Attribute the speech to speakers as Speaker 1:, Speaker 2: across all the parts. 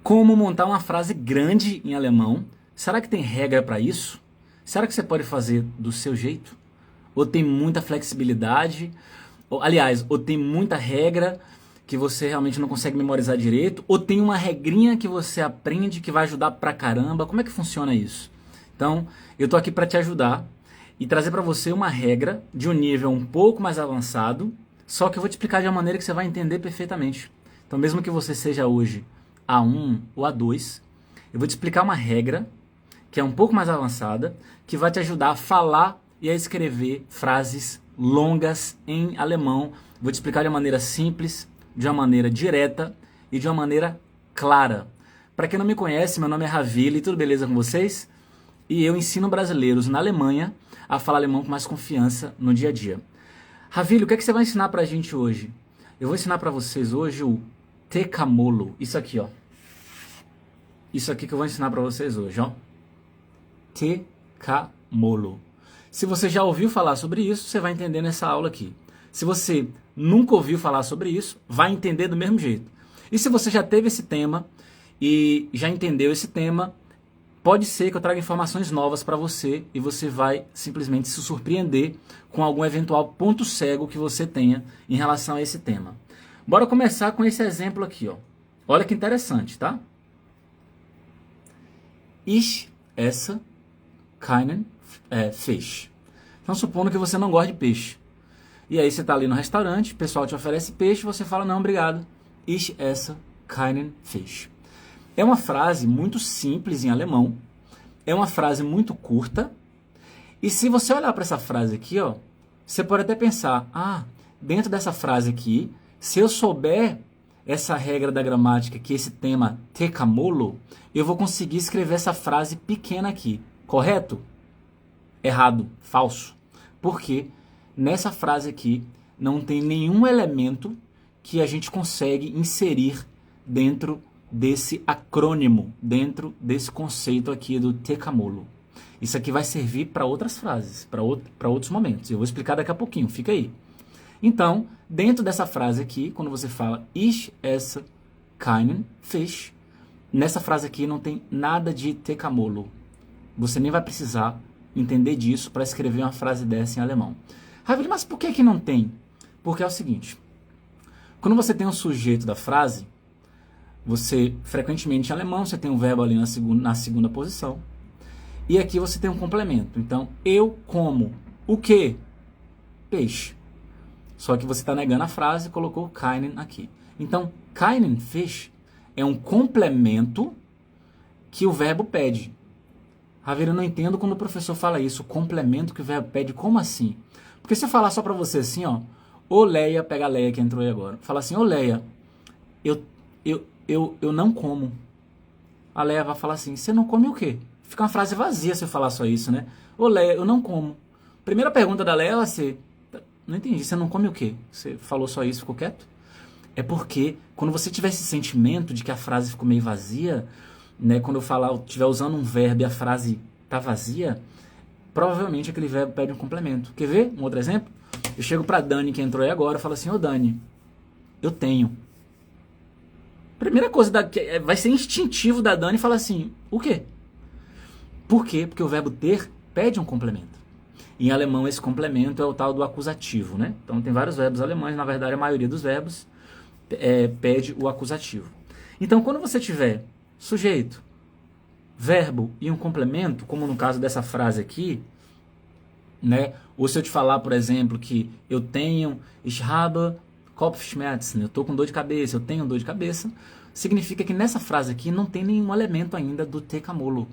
Speaker 1: Como montar uma frase grande em alemão? Será que tem regra para isso? Será que você pode fazer do seu jeito? Ou tem muita flexibilidade? Ou tem muita regra que você realmente não consegue memorizar direito? Ou tem uma regrinha que você aprende que vai ajudar pra caramba? Como é que funciona isso? Então, eu tô aqui para te ajudar e trazer para você uma regra de um nível um pouco mais avançado, só que eu vou te explicar de uma maneira que você vai entender perfeitamente. Então, mesmo que você seja hoje A1 ou A2, eu vou te explicar uma regra que é um pouco mais avançada, que vai te ajudar a falar e a escrever frases longas em alemão. Vou te explicar de uma maneira simples, de uma maneira direta e de uma maneira clara. Para quem não me conhece, meu nome é Ravili, tudo beleza com vocês? E eu ensino brasileiros na Alemanha a falar alemão com mais confiança no dia a dia. Ravili, o que é que você vai ensinar pra gente hoje? Eu vou ensinar pra vocês hoje o Tecamolo. Isso aqui, ó. Isso aqui que eu vou ensinar pra vocês hoje, ó. Tecamolo. Se você já ouviu falar sobre isso, você vai entender nessa aula aqui. Se você nunca ouviu falar sobre isso, vai entender do mesmo jeito. E se você já teve esse tema e já entendeu esse tema, pode ser que eu traga informações novas para você e você vai simplesmente se surpreender com algum eventual ponto cego que você tenha em relação a esse tema. Bora começar com esse exemplo aqui, ó. Olha que interessante, tá? Ich esse keinen Fisch. Então, supondo que você não gosta de peixe. E aí você está ali no restaurante, o pessoal te oferece peixe, você fala, não, obrigado. Ich esse keinen Fisch. É uma frase muito simples em alemão, é uma frase muito curta, e se você olhar para essa frase aqui, ó, você pode até pensar, dentro dessa frase aqui, se eu souber essa regra da gramática, que esse tema Tecamolo, eu vou conseguir escrever essa frase pequena aqui, correto? Errado, falso. Porque nessa frase aqui não tem nenhum elemento que a gente consegue inserir dentro desse acrônimo, dentro desse conceito aqui do Tecamolo. Isso aqui vai servir para outras frases, para outros momentos. Eu vou explicar daqui a pouquinho, fica aí. Então, dentro dessa frase aqui, quando você fala Ich esse keinen Fisch, nessa frase aqui não tem nada de Tecamolo. Você nem vai precisar entender disso para escrever uma frase dessa em alemão. Ravili, mas por que não tem? Porque é o seguinte, quando você tem um sujeito da frase, você, frequentemente em alemão, você tem um verbo ali na segunda posição. E aqui você tem um complemento. Então, eu como o quê? Peixe. Só que você está negando a frase e colocou keinen aqui. Então, keinen Fisch é um complemento que o verbo pede. Ravili, eu não entendo quando o professor fala isso, o complemento que o verbo pede, como assim? Porque se eu falar só para você assim, ó, ô Leia, pega a Leia que entrou aí agora, fala assim, ô Leia, eu não como. A Leia vai falar assim, você não come o quê? Fica uma frase vazia se eu falar só isso, né? Ô Leia, eu não como. Primeira pergunta da Leia vai ser, não entendi, você não come o quê? Você falou só isso, ficou quieto? É porque quando você tiver esse sentimento de que a frase ficou meio vazia, né, quando eu estiver usando um verbo e a frase tá vazia, provavelmente aquele verbo pede um complemento. Quer ver um outro exemplo? Eu chego pra Dani, que entrou aí agora, e falo assim, ô Dani, eu tenho. Primeira coisa vai ser instintivo da Dani falar assim, o quê? Por quê? Porque o verbo ter pede um complemento. Em alemão, esse complemento é o tal do acusativo, né? Então, tem vários verbos alemães, na verdade, a maioria dos verbos pede o acusativo. Então, quando você tiver sujeito, verbo e um complemento, como no caso dessa frase aqui, né? Ou se eu te falar, por exemplo, que eu tenho, ich habe Kopfschmerzen, eu estou com dor de cabeça, eu tenho dor de cabeça, significa que nessa frase aqui não tem nenhum elemento ainda do Tecamolo.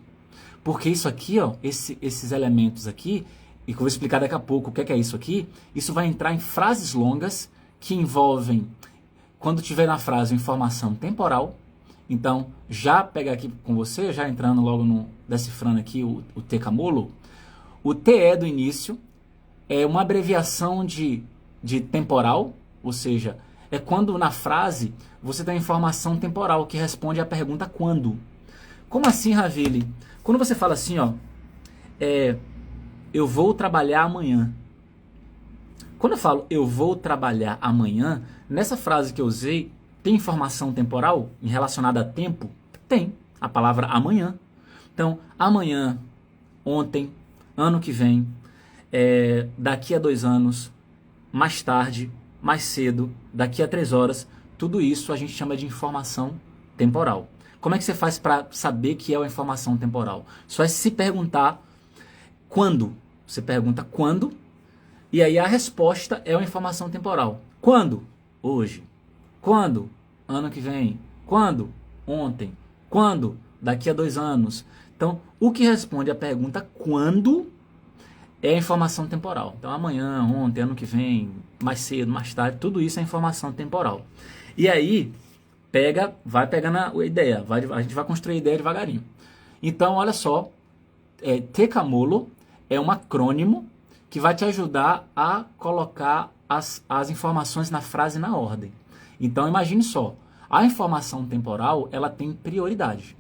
Speaker 1: Porque isso aqui, ó, esses elementos aqui, e que eu vou explicar daqui a pouco o que é isso aqui, isso vai entrar em frases longas que envolvem, quando tiver na frase, informação temporal. Então, já pegar aqui com você, já entrando logo decifrando aqui o Tecamolo, o TE do início é uma abreviação de temporal, ou seja, é quando na frase você tem informação temporal que responde à pergunta quando. Como assim, Ravili? Quando você fala assim, ó, eu vou trabalhar amanhã. Quando eu falo eu vou trabalhar amanhã, nessa frase que eu usei, tem informação temporal relacionada a tempo? Tem a palavra amanhã. Então, amanhã, ontem, ano que vem, daqui a 2 anos, mais tarde, mais cedo, daqui a 3 horas, tudo isso a gente chama de informação temporal. Como é que você faz para saber que é uma informação temporal? Só é se perguntar quando. Você pergunta quando, e aí a resposta é uma informação temporal. Quando? Hoje. Quando? Ano que vem. Quando? Ontem. Quando? Daqui a 2 anos. Então, o que responde a pergunta quando é a informação temporal. Então, amanhã, ontem, ano que vem, mais cedo, mais tarde, tudo isso é informação temporal. E aí, vai pegando a ideia, a gente vai construir a ideia devagarinho. Então, olha só, Tecamolo é um acrônimo que vai te ajudar a colocar as informações na frase na ordem. Então, imagine só, a informação temporal, ela tem prioridade.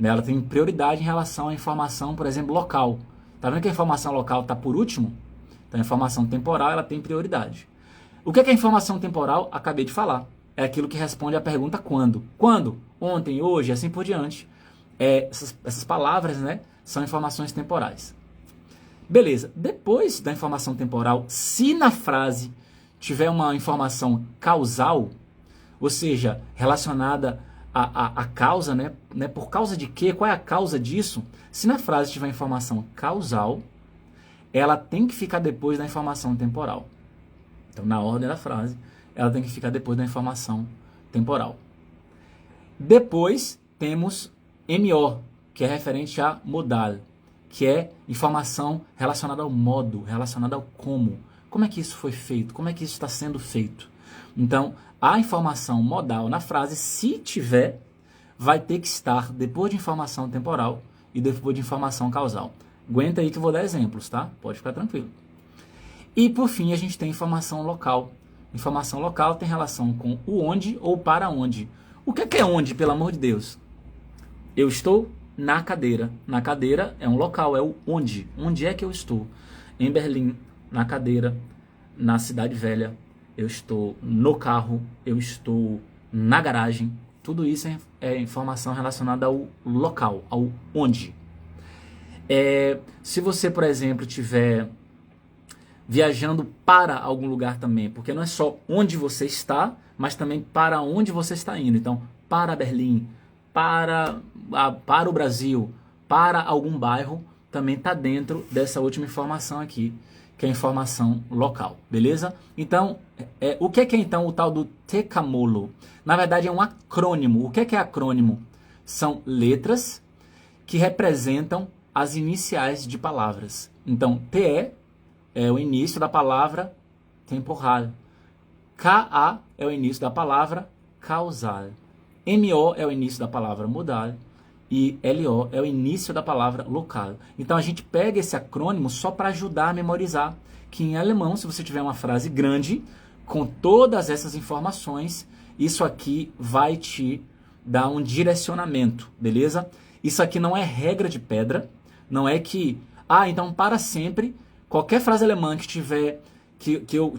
Speaker 1: Ela tem prioridade em relação à informação, por exemplo, local. Tá vendo que a informação local está por último? Então, a informação temporal, ela tem prioridade. O que é a informação temporal? Acabei de falar. É aquilo que responde à pergunta quando. Quando? Ontem, hoje, assim por diante. Essas palavras, né, são informações temporais. Beleza. Depois da informação temporal, se na frase tiver uma informação causal, ou seja, relacionada a causa, né? Por causa de quê? Qual é a causa disso? Se na frase tiver informação causal, ela tem que ficar depois da informação temporal. Então, na ordem da frase, ela tem que ficar depois da informação temporal. Depois, temos MO, que é referente a modal, que é informação relacionada ao modo, relacionada ao como. Como é que isso foi feito? Como é que isso está sendo feito? Então, a informação modal na frase, se tiver, vai ter que estar depois de informação temporal e depois de informação causal. Aguenta aí que eu vou dar exemplos, tá? Pode ficar tranquilo. E, por fim, a gente tem informação local. Informação local tem relação com o onde ou para onde. O que é onde, pelo amor de Deus? Eu estou na cadeira. Na cadeira é um local, é o onde. Onde é que eu estou? Em Berlim, na cadeira, na Cidade Velha. Eu estou no carro, eu estou na garagem. Tudo isso é informação relacionada ao local, ao onde. Se você, por exemplo, estiver viajando para algum lugar também, porque não é só onde você está, mas também para onde você está indo. Então, para Berlim, para o Brasil, para algum bairro, também está dentro dessa última informação aqui, que é a informação local, beleza? Então, o que é então o tal do Tecamolo? Na verdade, é um acrônimo. O que é acrônimo? São letras que representam as iniciais de palavras. Então, TE é o início da palavra temporal. KA é o início da palavra causal. MO é o início da palavra modal. E LO é o início da palavra local. Então a gente pega esse acrônimo só para ajudar a memorizar que em alemão, se você tiver uma frase grande, com todas essas informações, isso aqui vai te dar um direcionamento, beleza? Isso aqui não é regra de pedra, não é que, então para sempre, qualquer frase alemã que tiver, que eu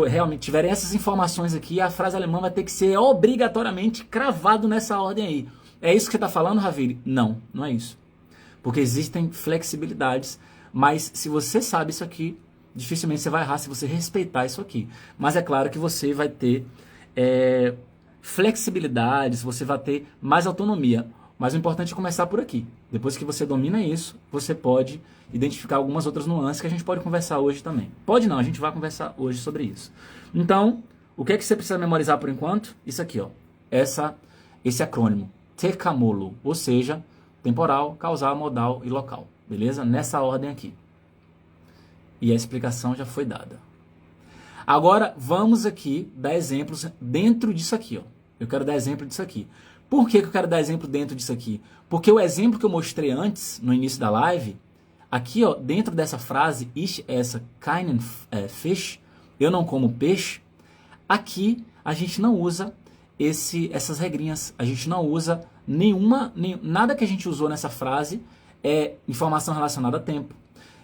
Speaker 1: realmente tiverem essas informações aqui, a frase alemã vai ter que ser obrigatoriamente cravado nessa ordem aí. É isso que você está falando, Raviri? Não, não é isso. Porque existem flexibilidades, mas se você sabe isso aqui, dificilmente você vai errar se você respeitar isso aqui. Mas é claro que você vai ter flexibilidades, você vai ter mais autonomia. Mas o importante é começar por aqui. Depois que você domina isso, você pode identificar algumas outras nuances que a gente pode conversar hoje também. Pode não, a gente vai conversar hoje sobre isso. Então, o que é que você precisa memorizar por enquanto? Isso aqui, ó. Esse acrônimo. Tecamolo, ou seja, temporal, causal, modal e local. Beleza? Nessa ordem aqui. E a explicação já foi dada. Agora, vamos aqui dar exemplos dentro disso aqui, ó. Eu quero dar exemplo disso aqui. Por que eu quero dar exemplo dentro disso aqui? Porque o exemplo que eu mostrei antes, no início da live, aqui, ó, dentro dessa frase, ich esse keinen Fisch, eu não como peixe, aqui a gente não usa essas regrinhas. A gente não usa nada que a gente usou nessa frase é informação relacionada a tempo,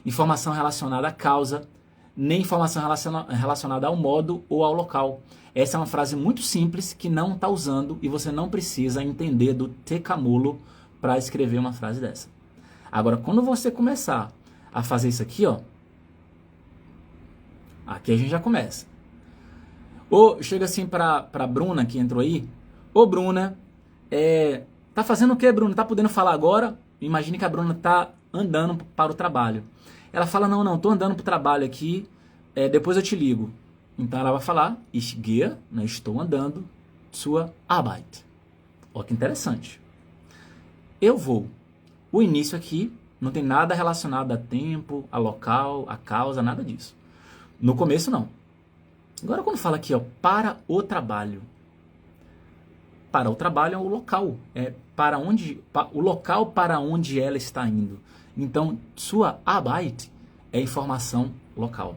Speaker 1: informação relacionada a causa, nem informação relacionada ao modo ou ao local. Essa é uma frase muito simples que não está usando e você não precisa entender do tecamolo para escrever uma frase dessa. Agora, quando você começar a fazer isso aqui, ó, aqui a gente já começa. Ou chega assim para Bruna, que entrou aí. Ô, Bruna, tá fazendo o quê, Bruna? Tá podendo falar agora? Imagine que a Bruna tá andando para o trabalho. Ela fala, não, tô andando para o trabalho aqui, depois eu te ligo. Então ela vai falar, ich gehe, né, estou andando, zur Arbeit. Olha que interessante. Eu vou. O início aqui não tem nada relacionado a tempo, a local, a causa, nada disso. No começo não. Agora quando fala aqui, ó, para o trabalho. Para o trabalho é o local, o local para onde ela está indo. Então, sua Arbeit é informação local.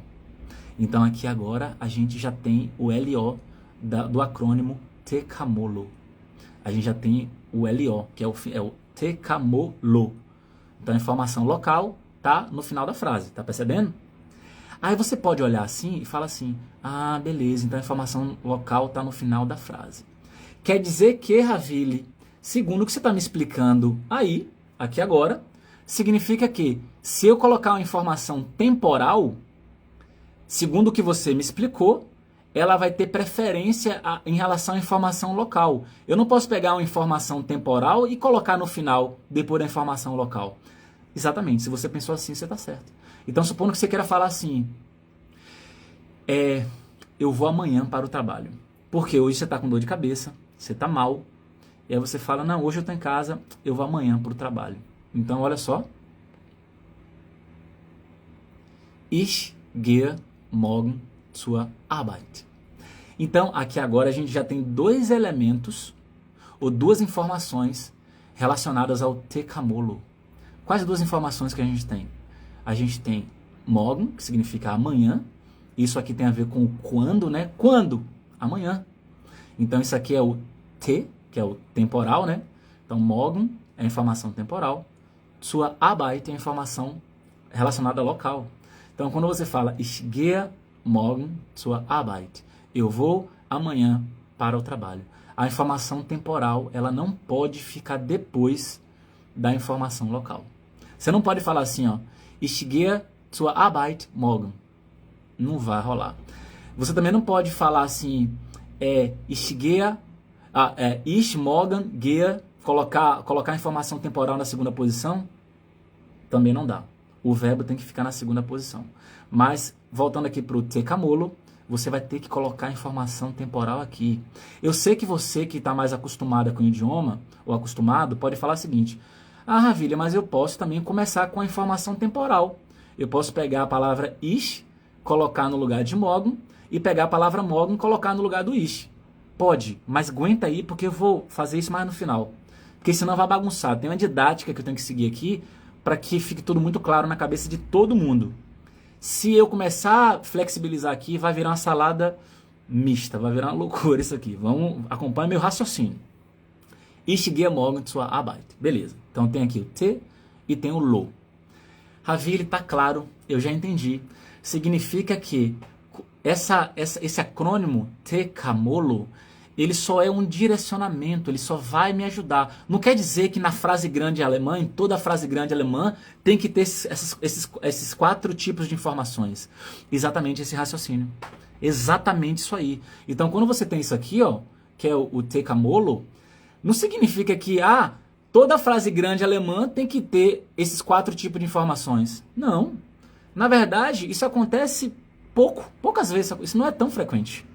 Speaker 1: Então, aqui agora a gente já tem o LO do acrônimo tecamolo. A gente já tem o LO, que é o tecamolo. Então, a informação local tá no final da frase, tá percebendo? Aí você pode olhar assim e falar assim, ah, beleza, então a informação local tá no final da frase. Quer dizer que, Ravile, segundo o que você está me explicando aí, aqui agora, significa que se eu colocar uma informação temporal, segundo o que você me explicou, ela vai ter preferência em relação à informação local. Eu não posso pegar uma informação temporal e colocar no final, depois da informação local. Exatamente, se você pensou assim, você está certo. Então, supondo que você queira falar assim, eu vou amanhã para o trabalho, porque hoje você está com dor de cabeça, você está mal, e aí você fala, não, hoje eu estou em casa, eu vou amanhã para o trabalho. Então, olha só. Ich gehe morgen zur Arbeit. Então, aqui agora a gente já tem dois elementos, ou duas informações relacionadas ao tecamolo. Quais duas informações que a gente tem? A gente tem morgen, que significa amanhã. Isso aqui tem a ver com quando, né? Quando? Amanhã. Então, isso aqui é o T, que é o temporal, né? Então, morgen é a informação temporal. Sua Arbeit é a informação relacionada ao local. Então, quando você fala ich gehe morgen zur Arbeit, eu vou amanhã para o trabalho. A informação temporal, ela não pode ficar depois da informação local. Você não pode falar assim, ó, ich gehe zur Arbeit morgen. Não vai rolar. Você também não pode falar assim, ich morgen gehe, colocar a informação temporal na segunda posição, também não dá. O verbo tem que ficar na segunda posição. Mas, voltando aqui para o tecamolo, você vai ter que colocar a informação temporal aqui. Eu sei que você que está mais acostumada com o idioma, ou acostumado, pode falar o seguinte, ah, Ravilha, mas eu posso também começar com a informação temporal. Eu posso pegar a palavra ich, colocar no lugar de morgen, e pegar a palavra morgen e colocar no lugar do ich. Pode, mas aguenta aí, porque eu vou fazer isso mais no final. Porque senão vai bagunçar. Tem uma didática que eu tenho que seguir aqui, para que fique tudo muito claro na cabeça de todo mundo. Se eu começar a flexibilizar aqui, vai virar uma salada mista, vai virar uma loucura isso aqui. Vamos, acompanha meu raciocínio. Ich gehe morgen zur Arbeit. Beleza. Então tem aqui o T e tem o lo. Ravile, tá claro, eu já entendi. Significa que esse acrônimo tecamolo, ele só é um direcionamento, ele só vai me ajudar. Não quer dizer que na frase grande alemã, em toda frase grande alemã, tem que ter esses 4 tipos de informações. Exatamente esse raciocínio. Exatamente isso aí. Então, quando você tem isso aqui, ó, que é o tecamolo, não significa que toda frase grande alemã tem que ter esses 4 tipos de informações. Não. Na verdade, isso acontece poucas vezes. Isso não é tão frequente.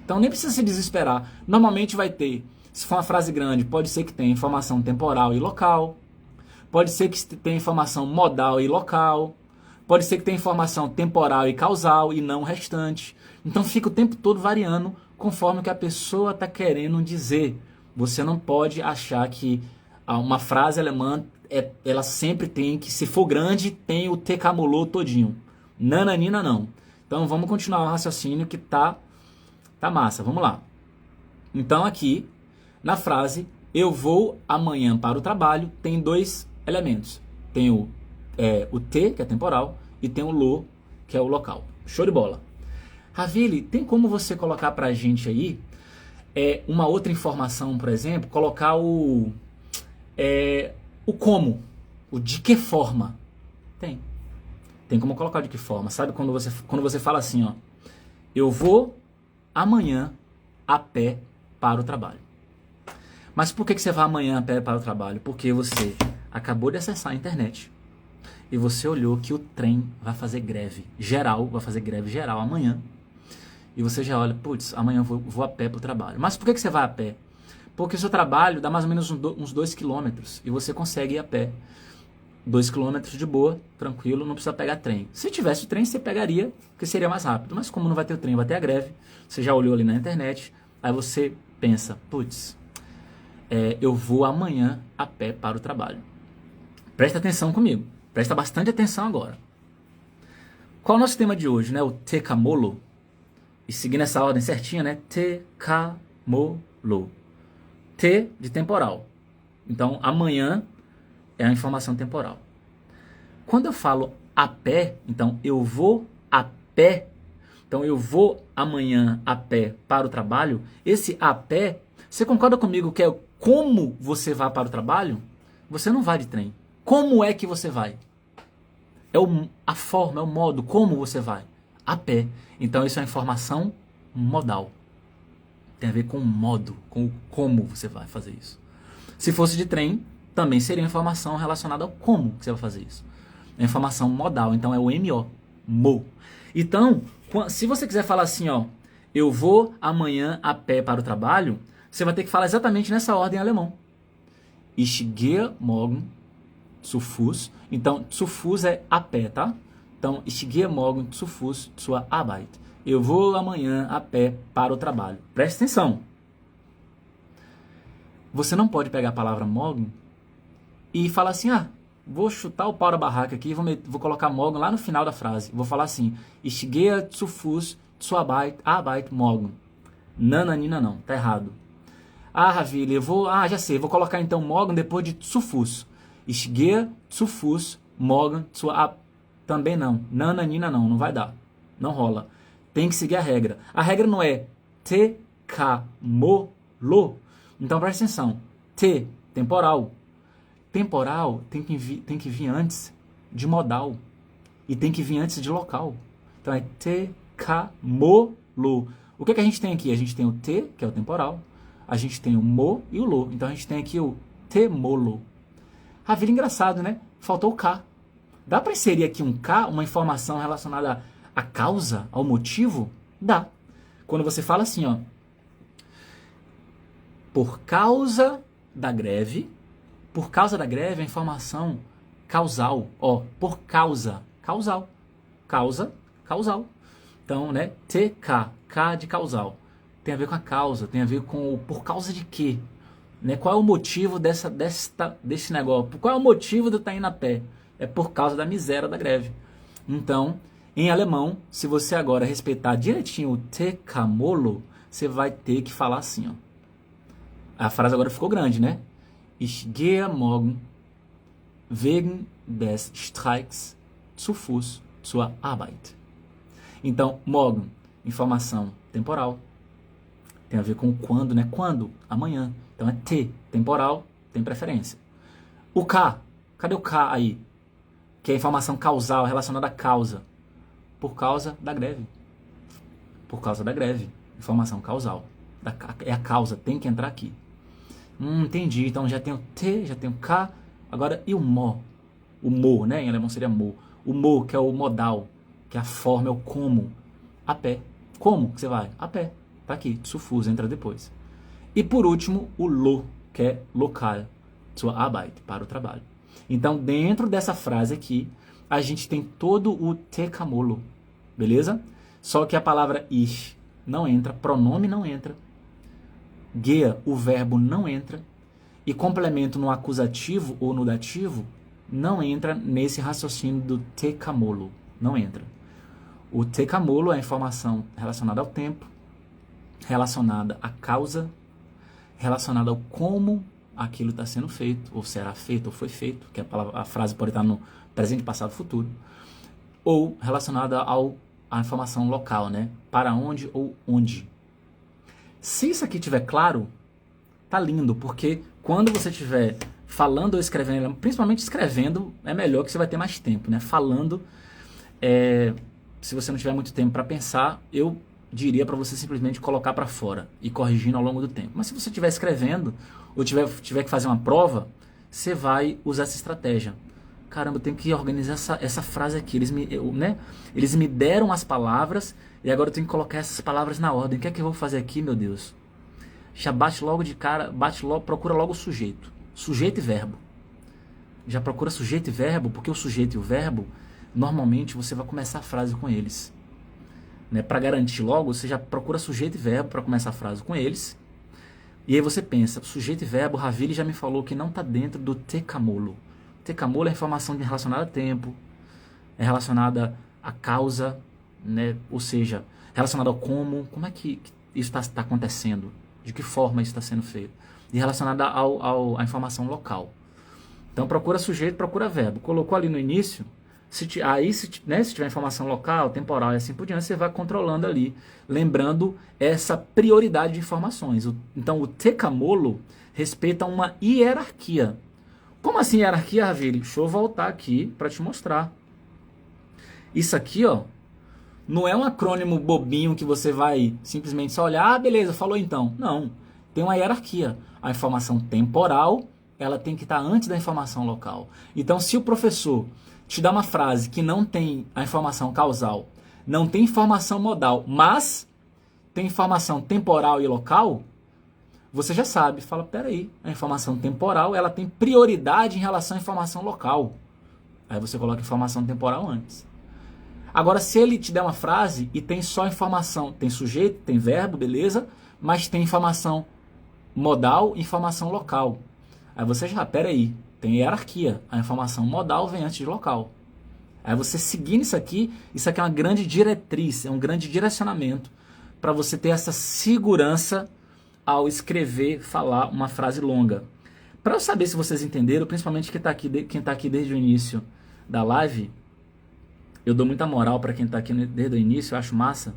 Speaker 1: Então nem precisa se desesperar. Normalmente vai ter, se for uma frase grande, pode ser que tenha informação temporal e local. Pode ser que tenha informação modal e local. Pode ser que tenha informação temporal e causal e não restante. Então fica o tempo todo variando conforme o que a pessoa está querendo dizer. Você não pode achar que uma frase alemã, ela sempre tem que, se for grande, tem o tecamolo todinho. Nananina não. Então vamos continuar o raciocínio que tá massa, vamos lá. Então aqui, na frase, eu vou amanhã para o trabalho, tem 2 elementos. Tem o T, que é temporal, e tem o lo, que é o local. Show de bola. Ravili, tem como você colocar pra gente aí uma outra informação, por exemplo, colocar o como, o de que forma? Tem como colocar de que forma. Sabe quando você fala assim, ó, eu vou amanhã a pé para o trabalho. Mas por que você vai amanhã a pé para o trabalho? Porque você acabou de acessar a internet e você olhou que o trem vai fazer greve geral amanhã. E você já olha, putz, amanhã eu vou a pé para o trabalho. Mas por que você vai a pé? Porque o seu trabalho dá mais ou menos uns 2 quilômetros e você consegue ir a pé. 2 quilômetros de boa, tranquilo, não precisa pegar trem. Se tivesse o trem, você pegaria, porque seria mais rápido. Mas como não vai ter o trem, vai ter a greve, você já olhou ali na internet, aí você pensa, putz, eu vou amanhã a pé para o trabalho. Presta atenção comigo, presta bastante atenção agora. Qual é o nosso tema de hoje, né? O tecamolo. E seguindo essa ordem certinha, né? Tecamolo. T de temporal. Então, amanhã é a informação temporal. Quando eu falo a pé, então eu vou a pé. Então eu vou amanhã a pé para o trabalho. Esse a pé, você concorda comigo que é como você vai para o trabalho? Você não vai de trem. Como é que você vai? É a forma, é o modo, como você vai. A pé. Então isso é informação modal. Tem a ver com o modo, com o como você vai fazer isso. Se fosse de trem, também seria informação relacionada ao como você vai fazer isso. É informação modal, então é o MO, mo. Então, se você quiser falar assim, ó, eu vou amanhã a pé para o trabalho, você vai ter que falar exatamente nessa ordem em alemão. Ich gehe morgen zu Fuß. Então, zu Fuß é a pé, tá? Então, ich gehe morgen zu Fuß zur Arbeit. Eu vou amanhã a pé para o trabalho. Preste atenção. Você não pode pegar a palavra morgen e falar assim, vou chutar o pau da barraca aqui, vou colocar morgen lá no final da frase. Vou falar assim, ich gehe zu Fuß zur Arbeit morgen. Nananina não, tá errado. Ravili, já sei, vou colocar então morgen depois de zu Fuß. Ich gehe zu Fuß morgen zur Arbeit. Também não, nananina não vai dar, não rola. Tem que seguir a regra. A regra não é tecamolo. Então presta atenção, temporal. Temporal tem que vir antes de modal. E tem que vir antes de local. Então é tecamolo. O que a gente tem aqui? A gente tem o te, que é o temporal. A gente tem o mo e o lo. Então a gente tem aqui o temolo. Ravili, engraçado, né? Faltou o K. Dá para inserir aqui um K, uma informação relacionada à causa, ao motivo? Dá. Quando você fala assim, ó. Por causa da greve é informação causal. Ó, por causa, causal. Causa, causal. Então, né, TK, K de causal. Tem a ver com a causa, tem a ver com o por causa de quê? Né? Qual é o motivo desse negócio? Qual é o motivo de eu estar indo a pé? É por causa da miséria da greve. Então, em alemão, se você agora respeitar direitinho o tecamolo, você vai ter que falar assim, ó. A frase agora ficou grande, né? Ich gehe morgen wegen des Streiks zu Fuß zur Arbeit. Então, morgen, informação temporal. Tem a ver com quando, né? Quando? Amanhã. Então é T, temporal, tem preferência. O K, cadê o K aí? Que é informação causal, relacionada à causa. Por causa da greve. Por causa da greve. Informação causal. É a causa, tem que entrar aqui. Entendi. Então já tem o T, já tem o K. Agora, e o mo? O mo, né? Em alemão seria mo. O mo, que é o modal, que é a forma, é o como. A pé. Como que você vai? A pé. Tá aqui. Zu Fuß, entra depois. E por último, o lo, que é local. Zur Arbeit, para o trabalho. Então, dentro dessa frase aqui, a gente tem todo o tecamolo. Beleza? Só que a palavra ich não entra, pronome não entra. Gehe, o verbo não entra. E complemento no acusativo ou no dativo não entra nesse raciocínio do tecamolo. Não entra. O tecamolo é a informação relacionada ao tempo, relacionada à causa, relacionada ao como aquilo está sendo feito, ou será feito, ou foi feito, que a frase pode estar no presente, passado, futuro. ou relacionada à informação local, né? Para onde ou onde. Se isso aqui estiver claro, tá lindo, porque quando você estiver falando ou escrevendo, principalmente escrevendo, é melhor que você vai ter mais tempo, né? Falando, se você não tiver muito tempo para pensar, eu diria para você simplesmente colocar para fora e corrigindo ao longo do tempo. Mas se você estiver escrevendo ou tiver que fazer uma prova, você vai usar essa estratégia. Caramba, eu tenho que organizar essa frase aqui. Eles me deram as palavras e agora eu tenho que colocar essas palavras na ordem. O que é que eu vou fazer aqui, meu Deus? Já bate logo de cara, procura logo o sujeito. Sujeito e verbo. Já procura sujeito e verbo, porque o sujeito e o verbo, normalmente você vai começar a frase com eles. Né? Para garantir logo, você já procura sujeito e verbo para começar a frase com eles. E aí você pensa, sujeito e verbo, Ravili já me falou que não está dentro do tecamolo. Tecamolo é informação relacionada a tempo, é relacionada à causa, né? Ou seja, relacionada ao como é que isso está acontecendo, de que forma isso está sendo feito, e relacionada à informação local. Então procura sujeito, procura verbo. Colocou ali no início, se tiver informação local, temporal e assim por diante, você vai controlando ali, lembrando essa prioridade de informações. Então o tecamolo respeita uma hierarquia. Como assim hierarquia, Ravili? Deixa eu voltar aqui para te mostrar. Isso aqui, ó, não é um acrônimo bobinho que você vai simplesmente só olhar, beleza, falou então. Não, tem uma hierarquia. A informação temporal, ela tem que estar antes da informação local. Então, se o professor te dá uma frase que não tem a informação causal, não tem informação modal, mas tem informação temporal e local, você já sabe, fala, peraí, a informação temporal, ela tem prioridade em relação à informação local. Aí você coloca informação temporal antes. Agora, se ele te der uma frase e tem só informação, tem sujeito, tem verbo, beleza, mas tem informação modal e informação local. Aí você já, peraí, tem hierarquia, a informação modal vem antes de local. Aí você seguindo isso aqui é uma grande diretriz, é um grande direcionamento para você ter essa segurança ao escrever, falar uma frase longa. Para eu saber se vocês entenderam, principalmente quem está aqui desde o início da live, eu dou muita moral para quem está aqui desde o início, eu acho massa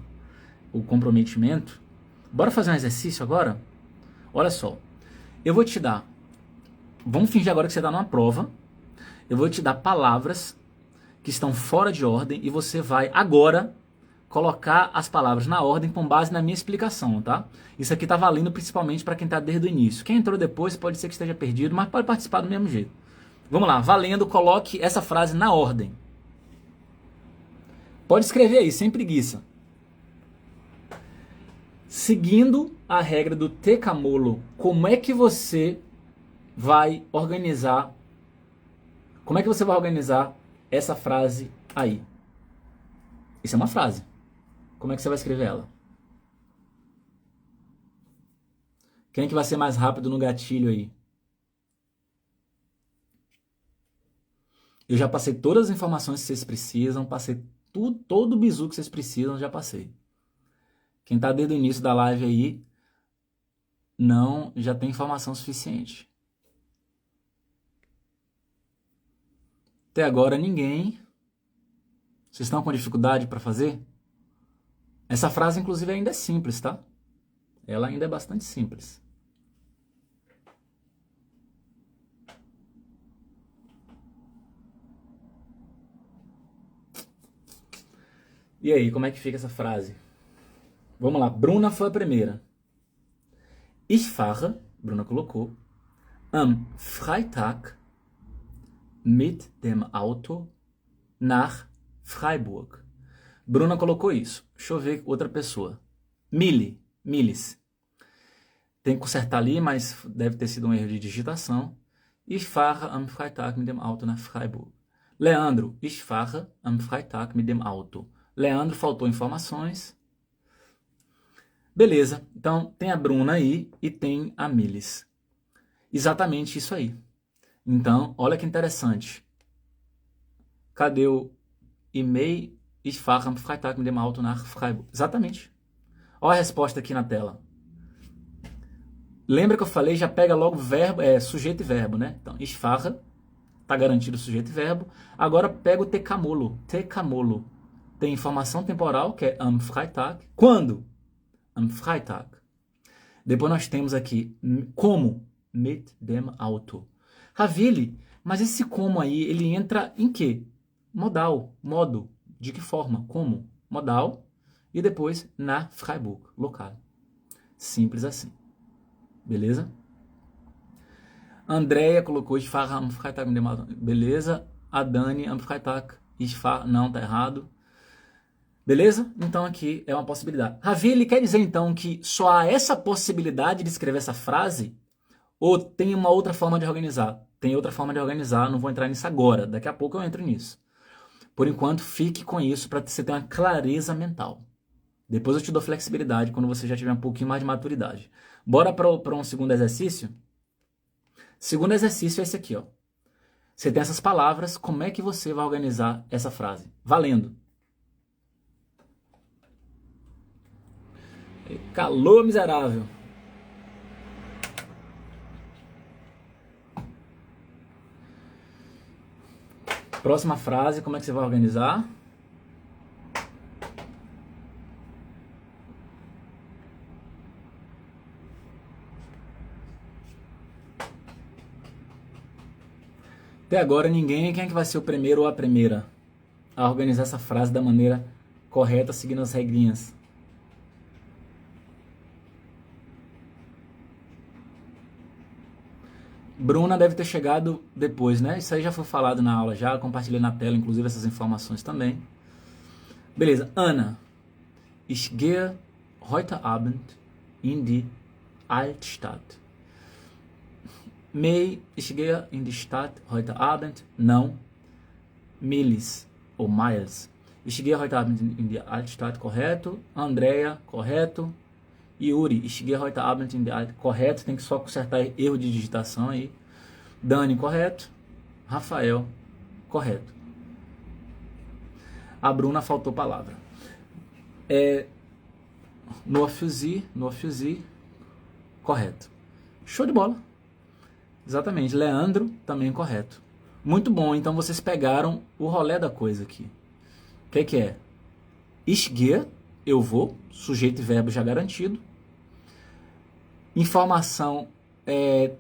Speaker 1: o comprometimento. Bora fazer um exercício agora? Olha só, eu vou te dar, vamos fingir agora que você está numa prova, eu vou te dar palavras que estão fora de ordem e você vai agora colocar as palavras na ordem com base na minha explicação, tá? Isso aqui tá valendo principalmente para quem tá desde o início. Quem entrou depois pode ser que esteja perdido, mas pode participar do mesmo jeito. Vamos lá, valendo, coloque essa frase na ordem. Pode escrever aí, sem preguiça. Seguindo a regra do tecamolo, como é que você vai organizar essa frase aí? Isso é uma frase. Como é que você vai escrever ela? Quem é que vai ser mais rápido no gatilho aí? Eu já passei todas as informações que vocês precisam, passei todo o bizu que vocês precisam, já passei. Quem está desde o início da live aí, já tem informação suficiente. Até agora ninguém. Vocês estão com dificuldade para fazer? Essa frase, inclusive, ainda é simples, tá? Ela ainda é bastante simples. E aí, como é que fica essa frase? Vamos lá, Bruna foi a primeira. Ich fahre, Bruna colocou, am Freitag mit dem Auto nach Freiburg. Bruna colocou isso. Deixa eu ver outra pessoa. Milis. Tem que consertar ali, mas deve ter sido um erro de digitação. Ich fahre am Freitag mit dem Auto nach Freiburg. Leandro, ich fahre am Freitag mit dem Auto. Leandro, faltou informações. Beleza, então tem a Bruna aí e tem a Milis. Exatamente isso aí. Então, olha que interessante. Cadê o e-mail? Ich fahre am Freitag mit dem Auto nach Freiburg. Exatamente. Olha a resposta aqui na tela. Lembra que eu falei, já pega logo verbo, sujeito e verbo, né? Então, ich fahre Tá garantido o sujeito e verbo. Agora pega o tecamolo. Tecamolo. Tem informação temporal, que é am Freitag. Quando? Am Freitag. Depois nós temos aqui como? Mit dem Auto. Ravili, mas esse como aí, ele entra em quê? Modal, modo. De que forma? Como? Modal. E depois na Freiburg, local. Simples assim. Beleza? Andréia colocou ich fahre am Freitag mit dem Auto. Beleza? A Dani am Freitag ich fahre. Não, tá errado. Beleza? Então aqui é uma possibilidade. Ravili quer dizer então que só há essa possibilidade de escrever essa frase? Ou tem uma outra forma de organizar? Tem outra forma de organizar, não vou entrar nisso agora. Daqui a pouco eu entro nisso. Por enquanto, fique com isso para você ter uma clareza mental. Depois eu te dou flexibilidade quando você já tiver um pouquinho mais de maturidade. Bora para um segundo exercício? Segundo exercício é esse aqui, ó. Você tem essas palavras, como é que você vai organizar essa frase? Valendo! Calor miserável! Próxima frase, como é que você vai organizar? Até agora ninguém, quem é que vai ser o primeiro ou a primeira a organizar essa frase da maneira correta, seguindo as regrinhas? Bruna deve ter chegado depois, né? Isso aí já foi falado na aula, já compartilhei na tela, inclusive essas informações também. Beleza, Ana. Ich gehe heute Abend in die Altstadt. May, ich gehe in die Stadt heute Abend. Não. Miles ou Miles. Ich gehe heute Abend in die Altstadt, correto. Andrea, correto. Yuri, ich gehe heute Abend in die Altstadt, correto. Tem que só consertar erro de digitação aí. Dani, correto. Rafael, correto. A Bruna faltou palavra. No Fuzi, correto. Show de bola. Exatamente. Leandro, também correto. Muito bom. Então vocês pegaram o rolê da coisa aqui. O que é? Ich gehe, eu vou, sujeito e verbo já garantido. Informação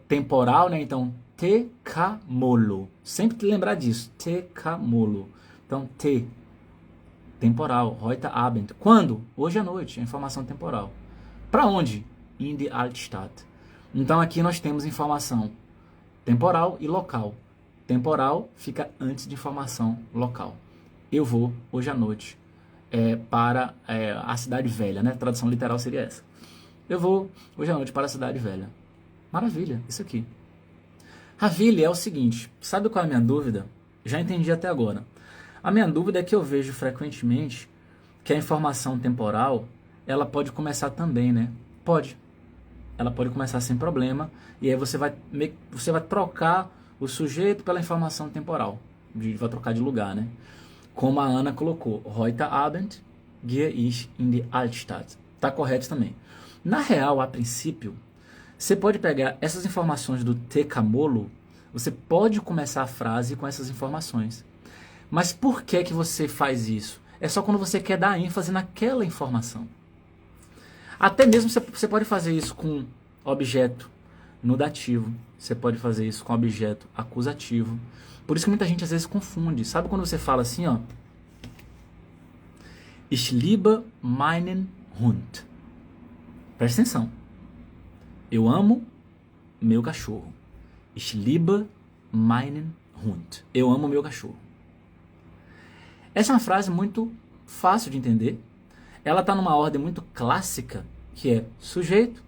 Speaker 1: temporal, né? Então, tecamolo. Sempre te lembrar disso. Tecamolo. Então, temporal. Heute Abend. Quando? Hoje à noite. Informação temporal. Para onde? In die Altstadt. Então, aqui nós temos informação temporal e local. Temporal fica antes de informação local. Eu vou, hoje à noite, para a Cidade Velha, né? A tradução literal seria essa. Eu vou, hoje à noite, para a Cidade Velha. Maravilha, isso aqui. Ravili é o seguinte, sabe qual é a minha dúvida? Já entendi até agora. A minha dúvida é que eu vejo frequentemente que a informação temporal, ela pode começar também, né? Pode. Ela pode começar sem problema, e aí você vai trocar o sujeito pela informação temporal. Vai trocar de lugar, né? Como a Ana colocou, heute Abend gehe ich in die Altstadt. Tá correto também. Na real, a princípio, você pode pegar essas informações do tecamolo, você pode começar a frase com essas informações. Mas por que você faz isso? É só quando você quer dar ênfase naquela informação. Até mesmo você pode fazer isso com objeto no dativo. Você pode fazer isso com objeto acusativo. Por isso que muita gente às vezes confunde. Sabe quando você fala assim, ó? Ich liebe meinen Hund. Presta atenção. Eu amo meu cachorro. Ich liebe meinen Hund. Eu amo meu cachorro. Essa é uma frase muito fácil de entender. Ela está numa ordem muito clássica, que é sujeito,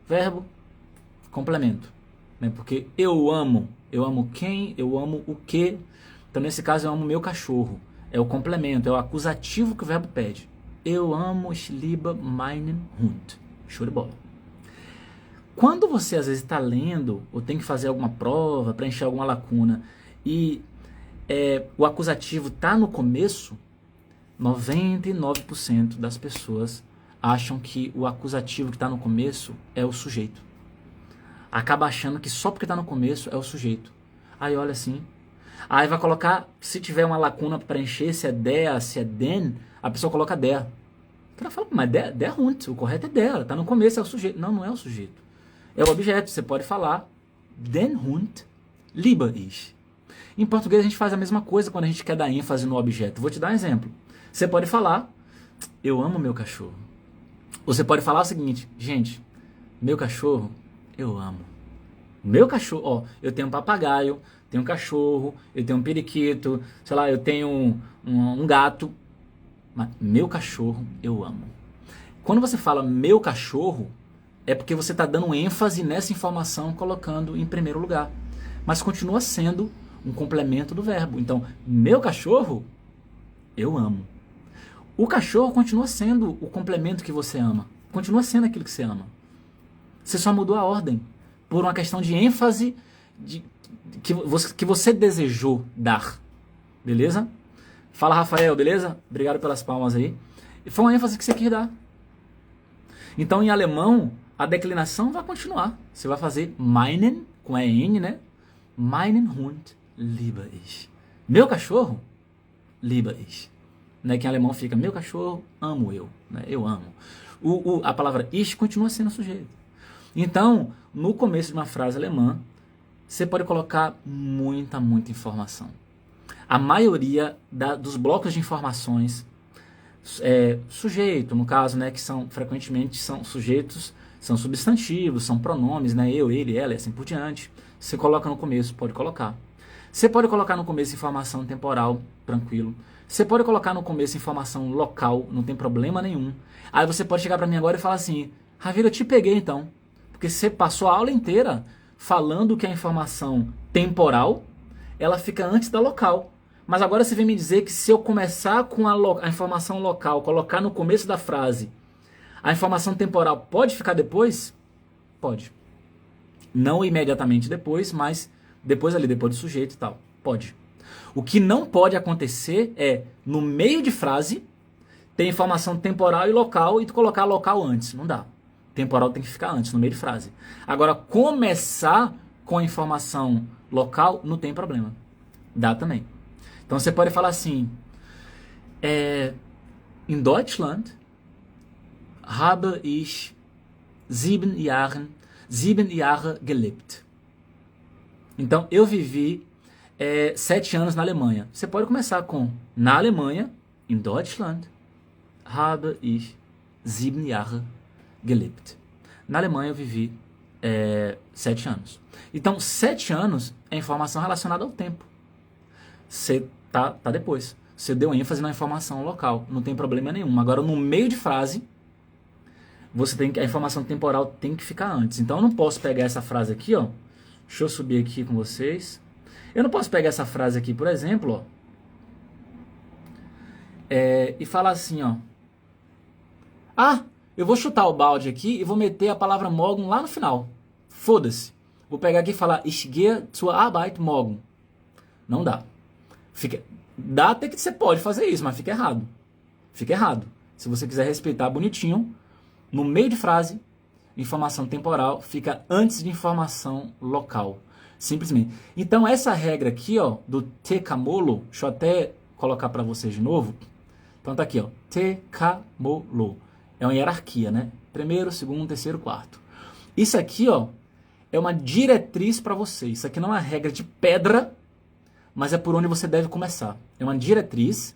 Speaker 1: verbo, complemento. Né? Porque eu amo quem, eu amo o que. Então, nesse caso, eu amo meu cachorro. É o complemento, é o acusativo que o verbo pede. Eu amo, ich liebe meinen Hund. Show de bola. Quando você, às vezes, está lendo, ou tem que fazer alguma prova, preencher alguma lacuna, e o acusativo está no começo, 99% das pessoas acham que o acusativo que está no começo é o sujeito. Acaba achando que só porque está no começo é o sujeito. Aí olha assim, Aí vai colocar, se tiver uma lacuna para preencher, se é der, se é den, a pessoa coloca der. O cara fala, mas der Hund, o correto é der, tá no começo, é o sujeito. Não, não é o sujeito. É o objeto, você pode falar den Hund lieber ich. Em português a gente faz a mesma coisa quando a gente quer dar ênfase no objeto. Vou te dar um exemplo. Você pode falar, eu amo meu cachorro. Ou você pode falar o seguinte, gente, meu cachorro, eu amo. Meu cachorro, ó, eu tenho um papagaio, tenho um cachorro, eu tenho um periquito, sei lá, eu tenho um gato. Mas meu cachorro, eu amo. Quando você fala meu cachorro, é porque você está dando ênfase nessa informação, colocando em primeiro lugar. Mas continua sendo um complemento do verbo. Então, meu cachorro, eu amo. O cachorro continua sendo o complemento que você ama. Continua sendo aquilo que você ama. Você só mudou a ordem por uma questão de ênfase que você desejou dar. Beleza? Fala, Rafael, beleza? Obrigado pelas palmas aí. Foi uma ênfase que você quis dar. Então, em alemão, a declinação vai continuar. Você vai fazer meinen, com EN, né? Meinen Hund lieber ich. Meu cachorro, lieber ich. Né? Que em alemão fica, meu cachorro, amo eu. Né? Eu amo. A palavra ich continua sendo sujeito. Então, no começo de uma frase alemã, você pode colocar muita informação. A maioria dos blocos de informações, sujeito, no caso, né, que frequentemente são sujeitos, são substantivos, são pronomes, né, eu, ele, ela e assim por diante. Você coloca no começo, pode colocar. Você pode colocar no começo informação temporal, tranquilo. Você pode colocar no começo informação local, não tem problema nenhum. Aí você pode chegar para mim agora e falar assim, Ravira, eu te peguei então. Porque você passou a aula inteira falando que a informação temporal, ela fica antes da local. Mas agora você vem me dizer que se eu começar com a informação local, colocar no começo da frase, a informação temporal pode ficar depois? Pode. Não imediatamente depois, mas depois do sujeito e tal. Pode. O que não pode acontecer é, no meio de frase, ter informação temporal e local e tu colocar local antes. Não dá. Temporal tem que ficar antes, no meio de frase. Agora, começar com a informação local, não tem problema. Dá também. Então, você pode falar assim, in Deutschland habe ich 7 Jahre gelebt. Então, eu vivi 7 anos na Alemanha. Você pode começar com, na Alemanha, in Deutschland habe ich 7 Jahre gelebt. Na Alemanha eu vivi 7 anos. Então, 7 anos é informação relacionada ao tempo. Você tá depois. Você deu ênfase na informação local. Não tem problema nenhum. Agora, no meio de frase, a informação temporal tem que ficar antes. Então, eu não posso pegar essa frase aqui, ó. Deixa eu subir aqui com vocês. Eu não posso pegar essa frase aqui, por exemplo, ó, e falar assim, ó. Eu vou chutar o balde aqui e vou meter a palavra morgen lá no final. Foda-se. Vou pegar aqui e falar Ich gehe zur Arbeit morgen. Não dá. Dá até que você pode fazer isso, mas fica errado. Fica errado. Se você quiser respeitar bonitinho, no meio de frase, informação temporal fica antes de informação local. Simplesmente. Então, essa regra aqui, ó, do tecamolo, deixa eu até colocar para vocês de novo. Então, tá aqui, ó, tecamolo. É uma hierarquia, né? Primeiro, segundo, terceiro, quarto. Isso aqui, ó, é uma diretriz para você. Isso aqui não é uma regra de pedra, mas é por onde você deve começar. É uma diretriz.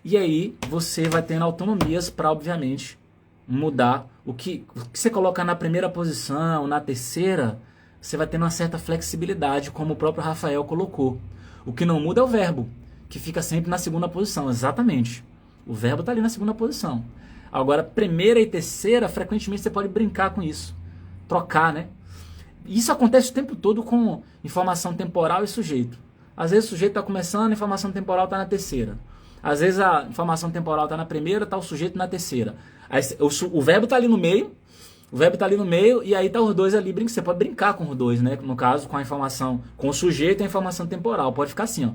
Speaker 1: E aí, você vai tendo autonomias para, obviamente, mudar o que você coloca na primeira posição, na terceira, você vai tendo uma certa flexibilidade, como o próprio Rafael colocou. O que não muda é o verbo, que fica sempre na segunda posição, exatamente. O verbo está ali na segunda posição. Agora, primeira e terceira, frequentemente você pode brincar com isso, trocar, né? Isso acontece o tempo todo com informação temporal e sujeito. Às vezes o sujeito está começando, a informação temporal está na terceira. Às vezes a informação temporal está na primeira, está o sujeito na terceira. Aí, o verbo está ali no meio, e aí tá os dois ali, você pode brincar com os dois, né? No caso, com a informação, com o sujeito e a informação temporal. Pode ficar assim, ó,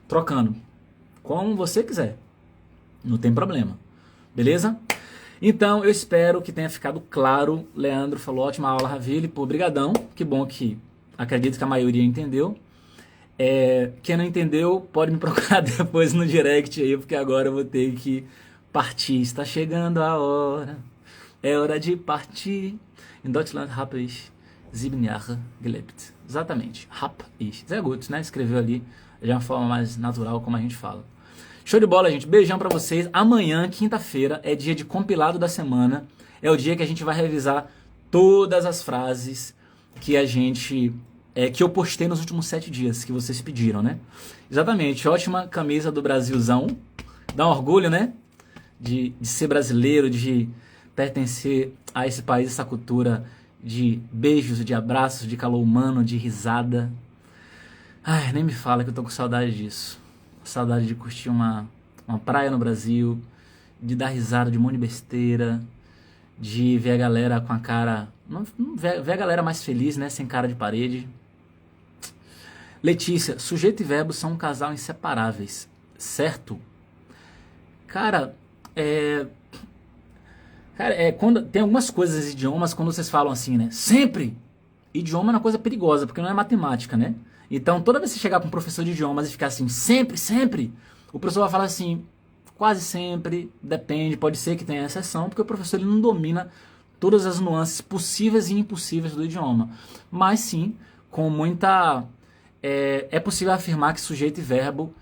Speaker 1: trocando, como você quiser. Não tem problema. Beleza? Então, eu espero que tenha ficado claro. Leandro falou, ótima aula, Ravile. Pô, brigadão. Que bom que acredito que a maioria entendeu. Quem não entendeu, pode me procurar depois no direct aí, porque agora eu vou ter que partir. Está chegando a hora, é hora de partir. In Deutschland habe ich 7 Jahre gelebt. Exatamente, hab ich. Sehr gut, né? Escreveu ali de uma forma mais natural, como a gente fala. Show de bola, gente. Beijão pra vocês. Amanhã, quinta-feira, é dia de compilado da semana. É o dia que a gente vai revisar todas as frases que a gente... que eu postei nos últimos 7 dias, que vocês pediram, né? Exatamente, ótima camisa do Brasilzão. Dá um orgulho, né? De ser brasileiro, de pertencer a esse país, essa cultura de beijos, de abraços, de calor humano, de risada. Ai, nem me fala que eu tô com saudade disso. Saudade de curtir uma praia no Brasil, de dar risada de um monte de besteira, de ver a galera com a cara... ver a galera mais feliz, né? Sem cara de parede. Letícia, sujeito e verbo são um casal inseparáveis, certo? Cara, quando, tem algumas coisas, idiomas, quando vocês falam assim, né? Sempre! Idioma é uma coisa perigosa, porque não é matemática, né? Então, toda vez que você chegar para um professor de idiomas e ficar assim, sempre, sempre, o professor vai falar assim, quase sempre, depende, pode ser que tenha exceção, porque o professor ele não domina todas as nuances possíveis e impossíveis do idioma. Mas sim, com muita... É possível afirmar que sujeito e verbo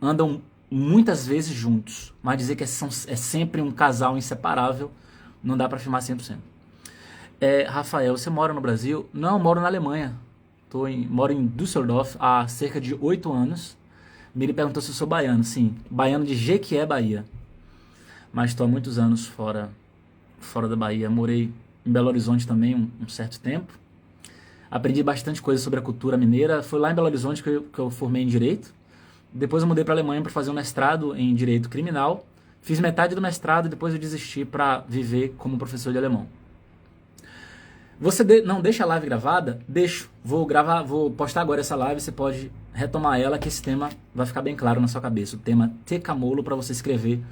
Speaker 1: andam muitas vezes juntos, mas dizer que é sempre um casal inseparável, não dá para afirmar 100%. Rafael, você mora no Brasil? Não, eu moro na Alemanha. Moro em Düsseldorf há cerca de 8 anos. Miri perguntou se eu sou baiano. Sim, baiano de Jequié, Bahia. Mas estou há muitos anos fora da Bahia. Morei em Belo Horizonte também um certo tempo. Aprendi bastante coisa sobre a cultura mineira. Foi lá em Belo Horizonte que eu formei em Direito. Depois eu mudei para a Alemanha para fazer um mestrado em Direito Criminal. Fiz metade do mestrado e depois eu desisti para viver como professor de alemão. Você não deixa a live gravada? Deixo. Vou postar agora essa live, você pode retomar ela, que esse tema vai ficar bem claro na sua cabeça. O tema Tecamolo, para você escrever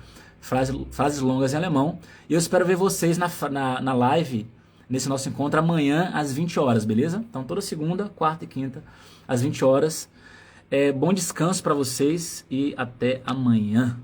Speaker 1: frases longas em alemão. E eu espero ver vocês na live, nesse nosso encontro, amanhã às 20 horas, beleza? Então toda segunda, quarta e quinta, às 20 horas. Bom descanso para vocês e até amanhã.